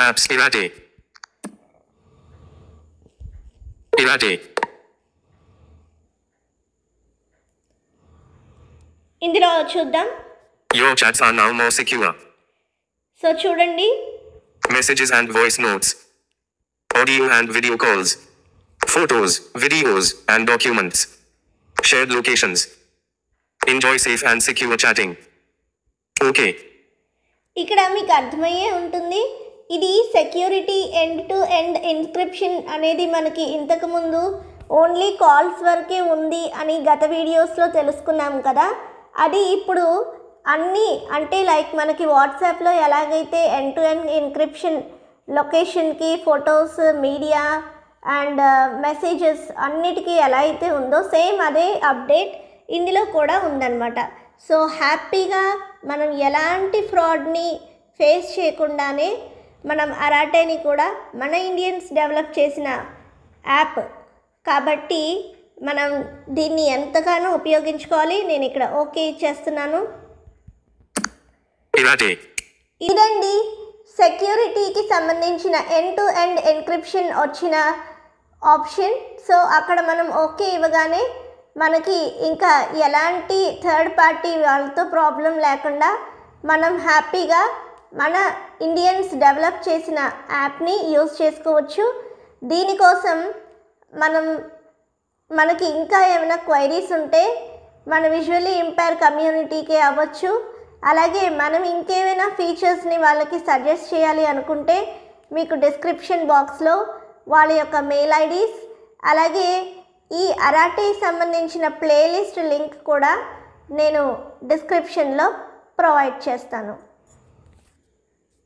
Apps Irate. Irate. ఇందులో చూద్దాం. Your chats are now more secure. So చూడండి. Messages and voice notes. Audio and video calls. Photos, videos, and documents. Shared locations. Enjoy safe and secure chatting. Okay. ఇక్కడ మీకు అర్థమయ్యే ఉంటుంది. ఇది security end to end encryption అనేది మనకి ఇంతకుముందు only calls వరకే ఉంది అని గత వీడియోస్లో తెలుసుకున్నాం కదా. అది ఇప్పుడు అన్నీ అంటే లైక్ మనకి వాట్సాప్లో ఎలాగైతే ఎండ్ టు ఎండ్ ఎన్క్రిప్షన్ లొకేషన్కి, ఫొటోస్, మీడియా అండ్ మెసేజెస్ అన్నిటికీ ఎలా అయితే ఉందో సేమ్ అదే అప్డేట్ ఇందులో కూడా ఉందన్నమాట. సో హ్యాపీగా మనం ఎలాంటి ఫ్రాడ్ని ఫేస్ చేయకుండానే మనం అరాటేని కూడా మన ఇండియన్స్ డెవలప్ చేసిన యాప్ కాబట్టి మనం దీన్ని ఎంతగానో ఉపయోగించుకోవాలి. నేను ఇక్కడ ఓకే ఇచ్చేస్తున్నాను. ఇదండి సెక్యూరిటీకి సంబంధించిన ఎండ్ టు ఎండ్ ఎన్క్రిప్షన్ వచ్చిన ఆప్షన్. సో అక్కడ మనం ఓకే ఇవ్వగానే మనకి ఇంకా ఎలాంటి థర్డ్ పార్టీ వాళ్ళతో ప్రాబ్లం లేకుండా మనం హ్యాపీగా మన ఇండియన్స్ డెవలప్ చేసిన యాప్ని యూజ్ చేసుకోవచ్చు. దీనికోసం మనకి ఇంకా ఏమైనా క్వైరీస్ ఉంటే మన విజువల్లీ ఇంపైర్ కమ్యూనిటీకే అవ్వచ్చు. అలాగే మనం ఇంకేమైనా ఫీచర్స్ని వాళ్ళకి సజెస్ట్ చేయాలి అనుకుంటే మీకు డిస్క్రిప్షన్ బాక్స్లో వాళ్ళ యొక్క మెయిల్ ఐడీస్ అలాగే ఈ అరాటే సంబంధించిన ప్లేలిస్ట్ లింక్ కూడా నేను డిస్క్రిప్షన్లో ప్రొవైడ్ చేస్తాను.